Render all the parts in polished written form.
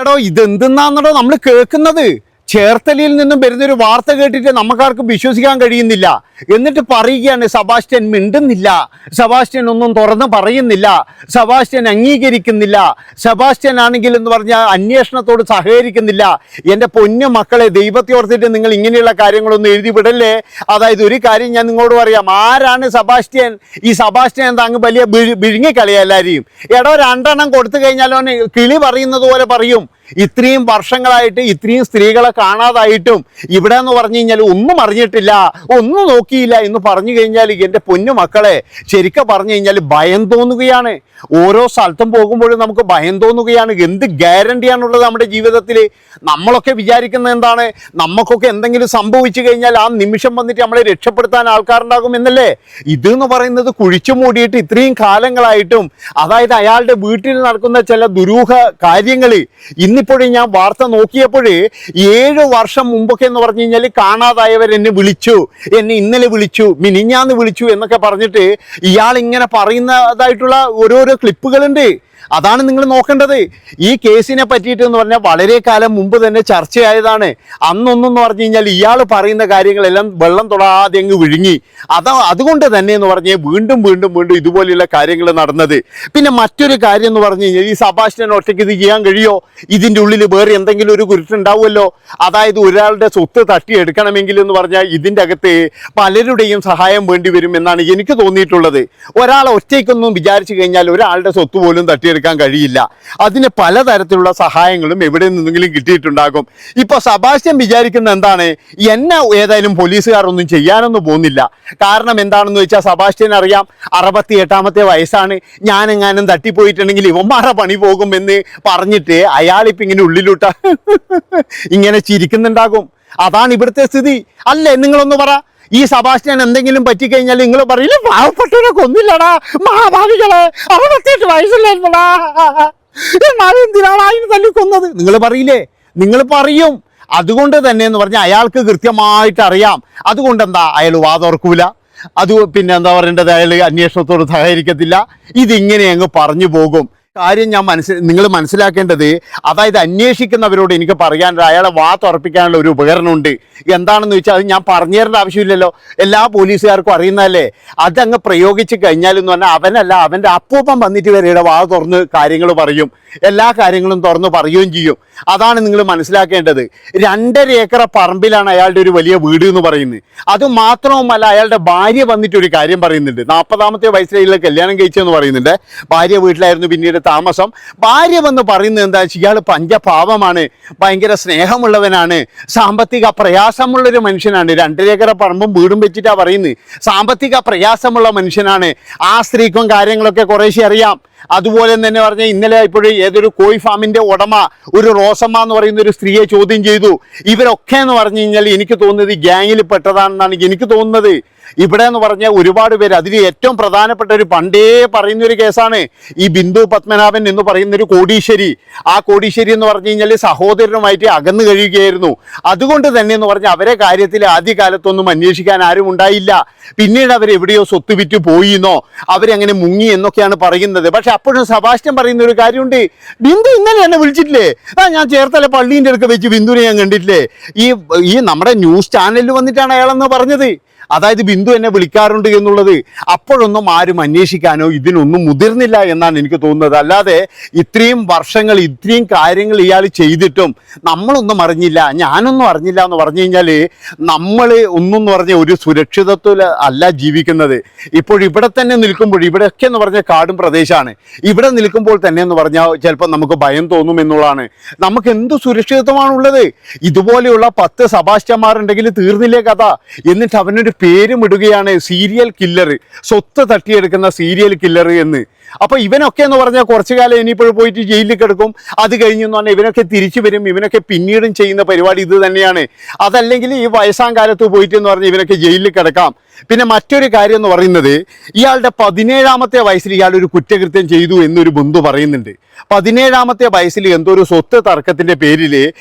എടോ ഇതെന്തെന്നാന്നടോ നമ്മൾ കേൾക്കുന്നത്? ചേർത്തലയിൽ നിന്നും വരുന്നൊരു വാർത്ത കേട്ടിട്ട് നമുക്കാർക്കും വിശ്വസിക്കാൻ കഴിയുന്നില്ല. എന്നിട്ട് പറയുകയാണ് സെബാസ്റ്റ്യൻ മിണ്ടുന്നില്ല, സെബാസ്റ്റ്യൻ ഒന്നും തുറന്ന് പറയുന്നില്ല, സെബാസ്റ്റ്യൻ അംഗീകരിക്കുന്നില്ല, സെബാസ്റ്റ്യൻ ആണെങ്കിൽ എന്ന് പറഞ്ഞാൽ അന്വേഷണത്തോട് സഹകരിക്കുന്നില്ല. എൻ്റെ പൊന്നു മക്കളെ, ദൈവത്തെ ഓർത്തിട്ട് നിങ്ങൾ ഇങ്ങനെയുള്ള കാര്യങ്ങളൊന്നും എഴുതി വിടല്ലേ. അതായത് ഒരു കാര്യം ഞാൻ നിങ്ങളോട് പറയാം, ആരാണ് സെബാസ്റ്റ്യൻ? ഈ സെബാസ്റ്റ്യൻ എന്താ അങ്ങ് വലിയ വിഴുങ്ങിക്കളിയാ എല്ലാവരെയും. എടോ രണ്ടെണ്ണം കൊടുത്തു കഴിഞ്ഞാലോ കിളി പറയുന്നത് പോലെ പറയും. ഇത്രയും വർഷങ്ങളായിട്ട് ഇത്രയും സ്ത്രീകളെ കാണാതായിട്ടും ഇവിടെ എന്ന് പറഞ്ഞു കഴിഞ്ഞാൽ ഒന്നും അറിഞ്ഞിട്ടില്ല, ഒന്നും നോക്കിയില്ല എന്ന് പറഞ്ഞു കഴിഞ്ഞാൽ എൻ്റെ പൊന്നു മക്കളെ, ശരിക്കും പറഞ്ഞു കഴിഞ്ഞാൽ ഭയം തോന്നുകയാണ്. ഓരോ സ്ഥലത്തും പോകുമ്പോഴും നമുക്ക് ഭയം തോന്നുകയാണ്. എന്ത് ഗ്യാരണ്ടിയാണുള്ളത് നമ്മുടെ ജീവിതത്തിൽ? നമ്മളൊക്കെ വിചാരിക്കുന്നത് എന്താണ്? നമുക്കൊക്കെ എന്തെങ്കിലും സംഭവിച്ചു കഴിഞ്ഞാൽ ആ നിമിഷം വന്നിട്ട് നമ്മളെ രക്ഷപ്പെടുത്താൻ ആൾക്കാരുണ്ടാകും എന്നല്ലേ? ഇതെന്ന് പറയുന്നത് കുഴിച്ചു മൂടിയിട്ട് ഇത്രയും കാലങ്ങളായിട്ടും, അതായത് അയാളുടെ വീട്ടിൽ നടക്കുന്ന ചില ദുരൂഹ കാര്യങ്ങൾ ഇന്നിപ്പോഴും ഞാൻ വാർത്ത നോക്കിയപ്പോൾ 7 വർഷം മുമ്പൊക്കെ എന്ന് പറഞ്ഞു കഴിഞ്ഞാൽ കാണാതായവർ എന്നെ വിളിച്ചു, എന്നെ ഇന്നലെ വിളിച്ചു, മിനിഞ്ഞാന്ന് വിളിച്ചു എന്നൊക്കെ പറഞ്ഞിട്ട് ഇയാൾ ഇങ്ങനെ പറയുന്നതായിട്ടുള്ള ഓരോരോ ക്ലിപ്പുകളുണ്ട്. അതാണ് നിങ്ങൾ നോക്കേണ്ടത്. ഈ കേസിനെ പറ്റിയിട്ട് എന്ന് പറഞ്ഞാൽ വളരെ കാലം മുമ്പ് തന്നെ ചർച്ചയായതാണ്. അന്നൊന്നെന്ന് പറഞ്ഞു കഴിഞ്ഞാൽ ഇയാൾ പറയുന്ന കാര്യങ്ങളെല്ലാം വെള്ളം തൊടാതെ അങ്ങ് വിഴുങ്ങി. അതുകൊണ്ട് തന്നെ എന്ന് പറഞ്ഞാൽ വീണ്ടും വീണ്ടും വീണ്ടും ഇതുപോലെയുള്ള കാര്യങ്ങൾ നടന്നത്. പിന്നെ മറ്റൊരു കാര്യം എന്ന് പറഞ്ഞു കഴിഞ്ഞാൽ, ഈ സെബാസ്റ്റ്യൻ ഒറ്റയ്ക്ക് ഇത് ചെയ്യാൻ കഴിയോ? ഇതിൻ്റെ ഉള്ളിൽ വേറെ എന്തെങ്കിലും ഒരു കുരുട്ടുണ്ടാവുമല്ലോ. അതായത് ഒരാളുടെ സ്വത്ത് തട്ടിയെടുക്കണമെങ്കിൽ എന്ന് പറഞ്ഞാൽ ഇതിൻ്റെ അകത്ത് പലരുടെയും സഹായം വേണ്ടി വരും എന്നാണ് എനിക്ക് തോന്നിയിട്ടുള്ളത്. ഒരാളെ ഒറ്റയ്ക്കൊന്നും വിചാരിച്ചു കഴിഞ്ഞാൽ ഒരാളുടെ സ്വത്ത് പോലും തട്ടിയെടുക്കാൻ കഴിയില്ല. അതിന് പലതരത്തിലുള്ള സഹായങ്ങളും എവിടെ നിന്നെങ്കിലും കിട്ടിയിട്ടുണ്ടാകും. ഇപ്പൊ സെബാസ്റ്റ്യൻ വിചാരിക്കുന്ന എന്താണ്? എന്നെ ഏതായാലും പോലീസുകാർ ഒന്നും ചെയ്യാനൊന്നും പോകുന്നില്ല. കാരണം എന്താണെന്ന് വെച്ചാൽ സെബാസ്റ്റ്യൻ അറിയാം 68ാമത്തെ വയസ്സാണ്, ഞാനെങ്ങാനും തട്ടിപ്പോയിട്ടുണ്ടെങ്കിൽ ഇവന്മാരുടെ പണി പോകുമെന്ന് പറഞ്ഞിട്ട് അയാളിപ്പോ ഇങ്ങനെ ഉള്ളിലൂട്ട ഇങ്ങനെ ചിരിക്കുന്നുണ്ടാകും. അതാണ് ഇവിടുത്തെ സ്ഥിതി അല്ലേ? നിങ്ങളൊന്ന് പറ. ഈ സെബാസ്റ്റ്യൻ എന്തെങ്കിലും പറ്റിക്കഴിഞ്ഞാൽ നിങ്ങൾ പറയില്ല, പാവപ്പെട്ടവരെ കൊന്നില്ലടാ, മഹാഭാവികളെ, 68 വയസ്സില്ലായിരുന്നടാ, എന്നാലും എന്തിനാണ് അതിന് തല്ലിക്കൊന്നത്? നിങ്ങൾ പറയില്ലേ? നിങ്ങൾ പറയും. അതുകൊണ്ട് തന്നെ എന്ന് പറഞ്ഞാൽ അയാൾക്ക് കൃത്യമായിട്ട് അറിയാം. അതുകൊണ്ട് എന്താ അയാൾ വാതോർക്കൂല, അത് പിന്നെ എന്താ പറയേണ്ടത്, അയാൾ അന്വേഷണത്തോട് സഹകരിക്കത്തില്ല. ഇതിങ്ങനെ അങ്ങ് പറഞ്ഞു പോകും. കാര്യം നിങ്ങൾ മനസ്സിലാക്കേണ്ടത്, അതായത് അന്വേഷിക്കുന്നവരോട് എനിക്ക് പറയാനുള്ള, അയാളെ തുറപ്പിക്കാനുള്ള ഒരു ഉപകരണമുണ്ട്. എന്താണെന്ന് വെച്ചാൽ അത് ഞാൻ പറഞ്ഞു തരേണ്ട ആവശ്യമില്ലല്ലോ, എല്ലാ പോലീസുകാർക്കും അറിയുന്നതല്ലേ. അതങ്ങ് പ്രയോഗിച്ച് കഴിഞ്ഞാൽ എന്ന് പറഞ്ഞാൽ അവനല്ല, അവൻ്റെ അപ്പൂപ്പൻ വന്നിട്ട് വരെയുടെ തുറന്ന് കാര്യങ്ങൾ പറയും, എല്ലാ കാര്യങ്ങളും തുറന്ന് പറയുകയും ചെയ്യും. അതാണ് നിങ്ങൾ മനസ്സിലാക്കേണ്ടത്. 2.5 ഏക്കർ പറമ്പിലാണ് അയാളുടെ ഒരു വലിയ വീട് എന്ന് പറയുന്നത്. അത് മാത്രവുമല്ല, അയാളുടെ ഭാര്യ വന്നിട്ടൊരു കാര്യം പറയുന്നുണ്ട്. 40ാമത്തെ വയസ്സിലുള്ള കല്യാണം കഴിച്ചെന്ന് പറയുന്നുണ്ട്. ഭാര്യ വീട്ടിലായിരുന്നു പിന്നീട് താമസം. ഭാര്യ വന്ന് പറയുന്നത് എന്താ വെച്ചാൽ, ഇയാൾ പഞ്ചപാവമാണ്, ഭയങ്കര സ്നേഹമുള്ളവനാണ്, സാമ്പത്തിക പ്രയാസമുള്ളൊരു മനുഷ്യനാണ്. 2.5 ഏക്കർ പറമ്പും വീടും വെച്ചിട്ടാ പറയുന്നത്. സാമ്പത്തിക പ്രയാസമുള്ള മനുഷ്യനാണ്. ആ സ്ത്രീക്കും കാര്യങ്ങളൊക്കെ കുറേശ്ശെ അറിയാം. അതുപോലെ തന്നെ പറഞ്ഞാൽ ഇന്നലെ ഇപ്പോഴും ഏതൊരു കോഴി ഫാമിന്റെ ഉടമ ഒരു റോസമ്മ എന്ന് പറയുന്ന ഒരു സ്ത്രീയെ ചോദ്യം ചെയ്തു. ഇവരൊക്കെ എന്ന് പറഞ്ഞു കഴിഞ്ഞാൽ എനിക്ക് തോന്നുന്നത് ഗ്യാങ്ങിൽ പെട്ടതാണെന്നാണ് എനിക്ക് തോന്നുന്നത്. ഇവിടെ എന്ന് പറഞ്ഞാൽ ഒരുപാട് പേര്, അതിൽ ഏറ്റവും പ്രധാനപ്പെട്ട ഒരു പണ്ടേ പറയുന്നൊരു കേസാണ് ഈ ബിന്ദു പത്മനാഭൻ എന്ന് പറയുന്നൊരു കോടീശ്വരി. ആ കോടീശ്വരി എന്ന് പറഞ്ഞു കഴിഞ്ഞാൽ സഹോദരനുമായിട്ട് അകന്നു കഴിയുകയായിരുന്നു. അതുകൊണ്ട് തന്നെ എന്ന് പറഞ്ഞാൽ അവരെ കാര്യത്തിൽ ആദ്യകാലത്തൊന്നും അന്വേഷിക്കാൻ ആരും ഉണ്ടായില്ല. പിന്നീട് അവരെവിടെയോ സ്വത്ത് വിറ്റ് പോയിന്നോ അവരങ്ങനെ മുങ്ങി എന്നൊക്കെയാണ് പറയുന്നത്. പക്ഷെ അപ്പോഴും സെബാസ്റ്റ്യൻ പറയുന്ന ഒരു കാര്യമുണ്ട്, ബിന്ദു ഇന്നലെ എന്നെ വിളിച്ചിട്ടില്ലേ, ഞാൻ ചേർത്തല പള്ളീൻ്റെ അടുക്ക വെച്ച് ബിന്ദുവിനെ ഞാൻ കണ്ടിട്ടില്ലേ, ഈ നമ്മുടെ ന്യൂസ് ചാനലിൽ വന്നിട്ടാണ് അയാളെന്ന് പറഞ്ഞത്. അതായത് ബിന്ദു എന്നെ വിളിക്കാറുണ്ട് എന്നുള്ളത്. അപ്പോഴൊന്നും ആരും അന്വേഷിക്കാനോ ഇതിനൊന്നും മുതിർന്നില്ല എന്നാണ് എനിക്ക് തോന്നുന്നത്. അല്ലാതെ ഇത്രയും വർഷങ്ങൾ ഇത്രയും കാര്യങ്ങൾ ഇയാൾ ചെയ്തിട്ടും നമ്മളൊന്നും അറിഞ്ഞില്ല, ഞാനൊന്നും അറിഞ്ഞില്ല എന്ന് പറഞ്ഞു കഴിഞ്ഞാൽ നമ്മൾ ഒന്നെന്ന് പറഞ്ഞാൽ ഒരു സുരക്ഷിതത്വം അല്ല ജീവിക്കുന്നത്. ഇപ്പോൾ ഇവിടെ തന്നെ നിൽക്കുമ്പോൾ, ഇവിടെയൊക്കെ എന്ന് പറഞ്ഞാൽ കാടും പ്രദേശമാണ്, ഇവിടെ നിൽക്കുമ്പോൾ തന്നെ എന്ന് പറഞ്ഞാൽ ചിലപ്പോൾ നമുക്ക് ഭയം തോന്നും എന്നുള്ളതാണ്. നമുക്ക് എന്ത് സുരക്ഷിതത്വമാണുള്ളത്? ഇതുപോലെയുള്ള 10 സെബാസ്റ്റ്യന്മാരുണ്ടെങ്കിൽ തീർന്നില്ലേ കഥ? എന്നിട്ട് അവനൊരു പേരും ഇടുകയാണ് സീരിയൽ കില്ലർ, സ്വത്ത് തട്ടിയെടുക്കുന്ന സീരിയൽ കില്ലർ എന്ന്. അപ്പൊ ഇവനൊക്കെ എന്ന് പറഞ്ഞാൽ കുറച്ചു കാലം ഇനിയിപ്പോൾ പോയിട്ട് ജയിലിൽ കിടക്കും. അത് കഴിഞ്ഞെന്ന് പറഞ്ഞാൽ ഇവനൊക്കെ തിരിച്ചു വരും. ഇവനൊക്കെ പിന്നീടും ചെയ്യുന്ന പരിപാടി ഇത് തന്നെയാണ്. അതല്ലെങ്കിൽ ഈ വയസ്സാം കാലത്ത് പോയിട്ട് എന്ന് പറഞ്ഞാൽ ഇവനൊക്കെ ജയിലിൽ കിടക്കാം. പിന്നെ മറ്റൊരു കാര്യം എന്ന് പറയുന്നത്, ഇയാളുടെ 17ാമത്തെ വയസ്സിൽ ഇയാൾ ഒരു കുറ്റകൃത്യം ചെയ്തു എന്നൊരു ബന്ധു പറയുന്നുണ്ട്. 17ാമത്തെ വയസ്സിൽ എന്തോ ഒരു സ്വത്ത് തർക്കത്തിന്റെ പേരിൽ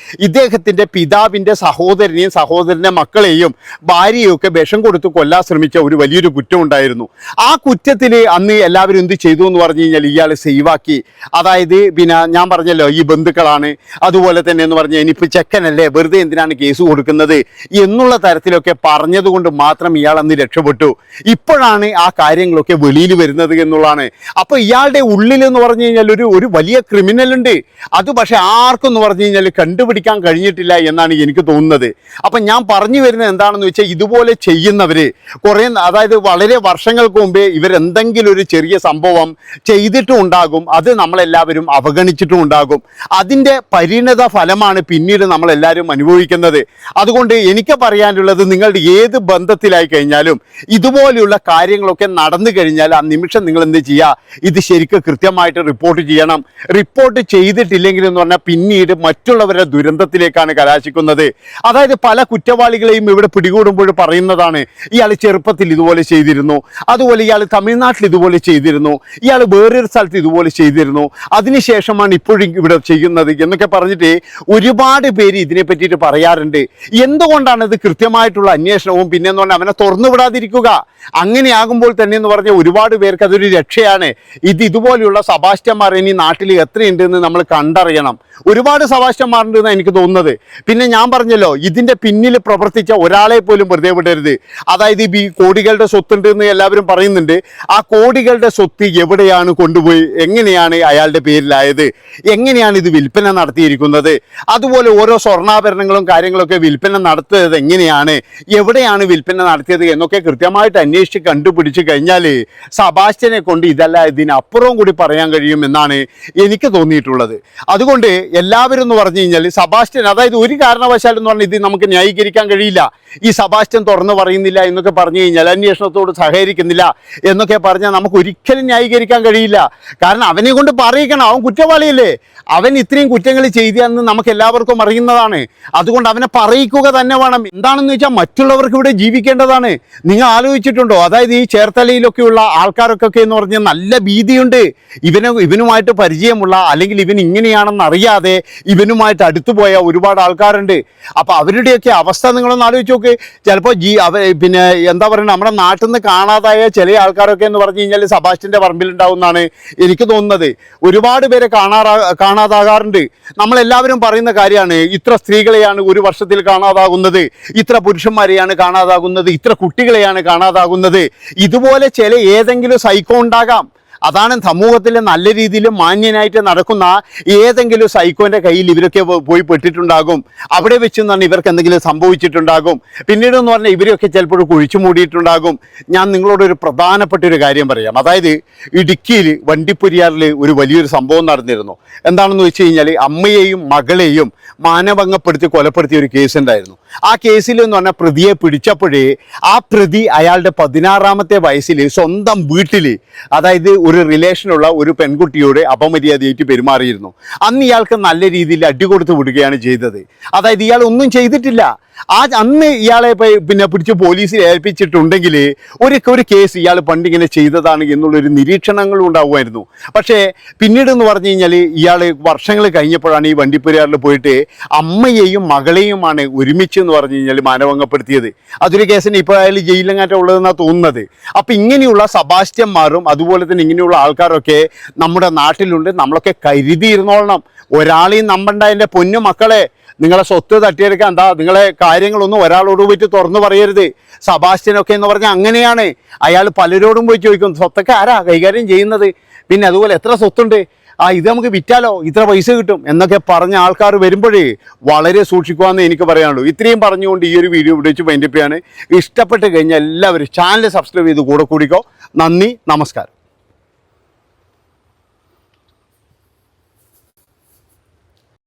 ഇദ്ദേഹത്തിന്റെ പിതാവിന്റെ സഹോദരനെയും സഹോദരന്റെ മക്കളെയും ഭാര്യയും ഒക്കെ വിഷം കൊടുത്ത് കൊല്ലാൻ ശ്രമിച്ച ഒരു വലിയൊരു കുറ്റം ഉണ്ടായിരുന്നു. ആ കുറ്റത്തിൽ അന്ന് എല്ലാവരും എന്ത് ചെയ്തു എന്ന് പറഞ്ഞു കഴിഞ്ഞാൽ ഇയാൾ സേവാക്കി. അതായത് പിന്നെ ഞാൻ പറഞ്ഞല്ലോ, ഈ ബന്ധുക്കളാണ്, അതുപോലെ തന്നെ എന്ന് പറഞ്ഞാൽ ഇനിയിപ്പോൾ ചെക്കനല്ലേ, വെറുതെ എന്തിനാണ് കേസ് കൊടുക്കുന്നത് എന്നുള്ള തരത്തിലൊക്കെ പറഞ്ഞതുകൊണ്ട് മാത്രം ഇയാൾ അന്ന് രക്ഷപ്പെട്ടു. ഇപ്പോഴാണ് ആ കാര്യങ്ങളൊക്കെ വെളിയിൽ വരുന്നത് എന്നുള്ളതാണ്. അപ്പോൾ ഇയാളുടെ ഉള്ളിൽ എന്ന് പറഞ്ഞു കഴിഞ്ഞാൽ ഒരു വലിയ ക്രിമിനൽ ഉണ്ട്. അത് പക്ഷെ ആർക്കും എന്ന് പറഞ്ഞു കഴിഞ്ഞാൽ കണ്ടുപിടിക്കാൻ കഴിഞ്ഞിട്ടില്ല എന്നാണ് എനിക്ക് തോന്നുന്നത്. അപ്പം ഞാൻ പറഞ്ഞു വരുന്നത് എന്താണെന്ന് വെച്ചാൽ, ഇതുപോലെ ചെയ്യുന്നവര് കുറേ, അതായത് വളരെ വർഷങ്ങൾക്ക് മുമ്പേ ഇവരെന്തെങ്കിലും ഒരു ചെറിയ സംഭവം ചെയ്തിട്ടും ഉണ്ടാകും, അത് നമ്മളെല്ലാവരും അവഗണിച്ചിട്ടും ഉണ്ടാകും. അതിൻ്റെ പരിണത ഫലമാണ് പിന്നീട് നമ്മളെല്ലാവരും അനുഭവിക്കുന്നത്. അതുകൊണ്ട് എനിക്ക് പറയാനുള്ളത്, നിങ്ങളുടെ ഏത് ബന്ധത്തിലായി കഴിഞ്ഞാലും ഇതുപോലെയുള്ള കാര്യങ്ങളൊക്കെ നടന്നു കഴിഞ്ഞാൽ ആ നിമിഷം നിങ്ങൾ എന്ത് ചെയ്യുക, ഇത് ശരിക്കും കൃത്യമായിട്ട് റിപ്പോർട്ട് ചെയ്യണം. റിപ്പോർട്ട് ചെയ്തിട്ടില്ലെങ്കിൽ എന്ന് പറഞ്ഞാൽ പിന്നീട് മറ്റുള്ളവരുടെ ദുരന്തത്തിലേക്കാണ് കലാശിക്കുന്നത്. അതായത് പല കുറ്റവാളികളെയും ഇവിടെ പിടികൂടുമ്പോൾ പറയുന്നതാണ്, ഇയാൾ ചെറുപ്പത്തിൽ ഇതുപോലെ ചെയ്തിരുന്നു, അതുപോലെ ഇയാൾ തമിഴ്നാട്ടിൽ ഇതുപോലെ ചെയ്തിരുന്നു, ഇയാൾ വേറൊരു സ്ഥലത്ത് ഇതുപോലെ ചെയ്തിരുന്നു, അതിനുശേഷമാണ് ഇപ്പോഴും ഇവിടെ ചെയ്യുന്നത് എന്നൊക്കെ പറഞ്ഞിട്ട് ഒരുപാട് പേര് ഇതിനെ പറ്റിയിട്ട് പറയാറുണ്ട്. എന്തുകൊണ്ടാണ് ഇത് കൃത്യമായിട്ടുള്ള അന്വേഷണവും പിന്നെ എന്ന് പറഞ്ഞാൽ അവനെ തുറന്നു വിടാതിരിക്കുക? അങ്ങനെയാകുമ്പോൾ തന്നെ എന്ന് പറഞ്ഞാൽ ഒരുപാട് പേർക്ക് അതൊരു രക്ഷയാണ്. ഇതുപോലെയുള്ള സബാസ്റ്റ്യന്മാർ ഇനി നാട്ടിൽ എത്രയുണ്ടെന്ന് നമ്മൾ കണ്ടറിയണം. ഒരുപാട് സബാസ്റ്റ്യന്മാരുണ്ടെന്നാണ് എനിക്ക് തോന്നുന്നത്. പിന്നെ ഞാൻ പറഞ്ഞല്ലോ, ഇതിൻ്റെ പിന്നിൽ പ്രവർത്തിച്ച ഒരാളെ പോലും വെറുതെ വിടരുത്. അതായത് ഈ കോടികളുടെ സ്വത്തുണ്ട് എന്ന് എല്ലാവരും പറയുന്നുണ്ട്. ആ കോടികളുടെ സ്വത്ത് എവിടെയാണ് കൊണ്ടുപോയി, എങ്ങനെയാണ് അയാളുടെ പേരിലായത്, എങ്ങനെയാണ് ഇത് വിൽപ്പന നടത്തിയിരിക്കുന്നത്, അതുപോലെ ഓരോ സ്വർണ്ണാഭരണങ്ങളും കാര്യങ്ങളൊക്കെ വിൽപ്പന നടത്തിയത് എങ്ങനെയാണ്, എവിടെയാണ് വിൽപ്പന നടത്തിയത് എന്നൊക്കെ കൃത്യമായിട്ട് അന്വേഷിച്ച് കണ്ടുപിടിച്ച് കഴിഞ്ഞാൽ സബാസ്റ്റ്യനെ കൊണ്ട് ഇതല്ല ഇതിനപ്പുറവും കൂടി പറയാൻ കഴിയുമെന്നാണ് എനിക്ക് തോന്നിയിട്ടുള്ളത്. അതുകൊണ്ട് എല്ലാവരും എന്ന് പറഞ്ഞു കഴിഞ്ഞാൽ സബാസ്റ്റ്യൻ, അതായത് ഒരു കാരണവശാലും എന്ന് പറഞ്ഞാൽ ഇത് നമുക്ക് ന്യായീകരിക്കാൻ കഴിയില്ല. ഈ സബാസ്റ്റ്യൻ തുറന്നു പറയുന്നില്ല എന്നൊക്കെ പറഞ്ഞു കഴിഞ്ഞാൽ, അന്വേഷണത്തോട് സഹകരിക്കുന്നില്ല എന്നൊക്കെ പറഞ്ഞാൽ നമുക്ക് ഒരിക്കലും ന്യായീകരിക്കാൻ കഴിയില്ല. കാരണം അവനെ കൊണ്ട് പറയിക്കണം, അവൻ കുറ്റവാളിയല്ലേ, അവൻ ഇത്രയും കുറ്റങ്ങൾ ചെയ്തെന്ന് നമുക്ക് എല്ലാവർക്കും അറിയുന്നതാണ്. അതുകൊണ്ട് അവനെ പറയിക്കുക തന്നെ വേണം. എന്താണെന്ന് വെച്ചാൽ മറ്റുള്ളവർക്ക് ഇവിടെ ജീവിക്കേണ്ടതാണ്. നിങ്ങൾ ആലോചിച്ചിട്ടുണ്ടോ? അതായത് ഈ ചേർത്തലയിലൊക്കെയുള്ള ആൾക്കാരൊക്കെ എന്ന് പറഞ്ഞാൽ നല്ല ഭീതിയുണ്ട്. ഇവനുമായിട്ട് പരിചയമുള്ള, അല്ലെങ്കിൽ ഇവൻ ഇങ്ങനെയാണെന്ന് അറിയാതെ ഇവനുമായിട്ട് അടുത്തു പോയ ഒരുപാട് ആൾക്കാരുണ്ട്. അപ്പോൾ അവരുടെയൊക്കെ അവസ്ഥ നിങ്ങളൊന്ന് ആലോചിച്ച് നോക്ക്. ചിലപ്പോൾ പിന്നെ എന്താ പറയുക, നമ്മുടെ നാട്ടിൽ നിന്ന് കാണാതായ ചില ആൾക്കാരൊക്കെ എന്ന് പറഞ്ഞു കഴിഞ്ഞാൽ സബാസ്റ്റ്യൻ്റെ പറമ്പിലുണ്ടാവുമെന്നാണ് എനിക്ക് തോന്നുന്നത്. ഒരുപാട് പേരെ കാണാതാകാറുണ്ട്. നമ്മളെല്ലാവരും പറയുന്ന കാര്യമാണ്, ഇത്ര സ്ത്രീകളെയാണ് ഒരു വർഷത്തിൽ കാണാതാകുന്നത്, ഇത്ര പുരുഷന്മാരെയാണ് കാണാതാകുന്നത്, ഇത്ര കുട്ടികളെയാണ് കാണാതാകുന്നത്. ഇതുപോലെ ചില ഏതെങ്കിലും സൈക്കോ ഉണ്ടാകാം. അതാണ് സമൂഹത്തിൽ നല്ല രീതിയിൽ മാന്യനായിട്ട് നടക്കുന്ന ഏതെങ്കിലും സൈക്കോൻ്റെ കയ്യിൽ ഇവരൊക്കെ പോയി പെട്ടിട്ടുണ്ടാകും. അവിടെ വെച്ച് തന്നെ ഇവർക്ക് എന്തെങ്കിലും സംഭവിച്ചിട്ടുണ്ടാകും. പിന്നീട് എന്ന് പറഞ്ഞാൽ ഇവരൊക്കെ ചിലപ്പോൾ കുഴിച്ചു മൂടിയിട്ടുണ്ടാകും. ഞാൻ നിങ്ങളോടൊരു പ്രധാനപ്പെട്ട ഒരു കാര്യം പറയാം. അതായത് ഇടുക്കിയിൽ വണ്ടിപ്പെരിയാറിൽ ഒരു വലിയൊരു സംഭവം നടന്നിരുന്നു. എന്താണെന്ന് വെച്ച് കഴിഞ്ഞാൽ, അമ്മയെയും മകളെയും മാനഭംഗപ്പെടുത്തി കൊലപ്പെടുത്തിയ ഒരു കേസ് ഉണ്ടായിരുന്നു. ആ കേസിൽ എന്ന് പറഞ്ഞാൽ പ്രതിയെ പിടിച്ചപ്പോഴേ ആ പ്രതി അയാളുടെ 16ാമത്തെ വയസ്സിൽ സ്വന്തം വീട്ടിൽ, അതായത് ഒരു റിലേഷനുള്ള ഒരു പെൺകുട്ടിയോട് അപമര്യാദയായിട്ട് പെരുമാറിയിരുന്നു. അന്ന് ഇയാൾക്ക് നല്ല രീതിയിൽ അടികൊടുത്ത് വിടുകയാണ് ചെയ്തത്. അതായത് ഇയാൾ ഒന്നും ചെയ്തിട്ടില്ല. അന്ന് ഇയാളെ പിന്നെ പിടിച്ച് പോലീസിൽ ഏൽപ്പിച്ചിട്ടുണ്ടെങ്കിൽ ഒരു കേസ് ഇയാൾ പണ്ടിങ്ങനെ ചെയ്തതാണ് എന്നുള്ളൊരു നിരീക്ഷണങ്ങളും ഉണ്ടാവുമായിരുന്നു. പക്ഷേ പിന്നീട് എന്ന് പറഞ്ഞു കഴിഞ്ഞാൽ ഇയാൾ വർഷങ്ങൾ കഴിഞ്ഞപ്പോഴാണ് ഈ വണ്ടിപ്പെരിയാറിൽ പോയിട്ട് അമ്മയെയും മകളെയുമാണ് ഒരുമിച്ച് എന്ന് പറഞ്ഞു കഴിഞ്ഞാൽ മാനഭംഗപ്പെടുത്തിയത്. അതൊരു കേസിന് ഇപ്പോൾ അയാൾ ജയിലിലെങ്ങാറ്റം ഉള്ളതെന്നാണ് തോന്നുന്നത്. അപ്പം ഇങ്ങനെയുള്ള സബാസ്റ്റ്യന്മാരും അതുപോലെ തന്നെ ഇങ്ങനെയുള്ള ആൾക്കാരൊക്കെ നമ്മുടെ നാട്ടിലുണ്ട്. നമ്മളൊക്കെ കരുതിയിരുന്നോളണം. ഒരാളെയും നമ്പണ്ട എൻ്റെ പൊന്നു മക്കളെ. നിങ്ങളെ സ്വത്ത് തട്ടിയെടുക്കാൻ നിങ്ങളെ കാര്യങ്ങളൊന്നും ഒരാളോട് പോയിട്ട് തുറന്നു പറയരുത്. സബാസ്റ്റ്യനൊക്കെ എന്ന് പറഞ്ഞാൽ അങ്ങനെയാണ്. അയാൾ പലരോടും പോയി ചോദിക്കും, സ്വത്തൊക്കെ ആരാ കൈകാര്യം ചെയ്യുന്നത്, പിന്നെ അതുപോലെ എത്ര സ്വത്തുണ്ട്, ഇത് നമുക്ക് വിറ്റാലോ, ഇത്ര പൈസ കിട്ടും എന്നൊക്കെ പറഞ്ഞ ആൾക്കാർ വരുമ്പോഴേ വളരെ സൂക്ഷിക്കുവാന്ന് എനിക്ക് പറയാനുള്ളൂ. ഇത്രയും പറഞ്ഞുകൊണ്ട് ഈ ഒരു വീഡിയോ ഇവിടെ വെച്ച് വൈൻഡപ്പ് ചെയ്യാണ്. ഇഷ്ടപ്പെട്ട് കഴിഞ്ഞാൽ എല്ലാവരും ചാനൽ സബ്സ്ക്രൈബ് ചെയ്ത് കൂടെ കൂടിക്കോ. നന്ദി, നമസ്കാരം.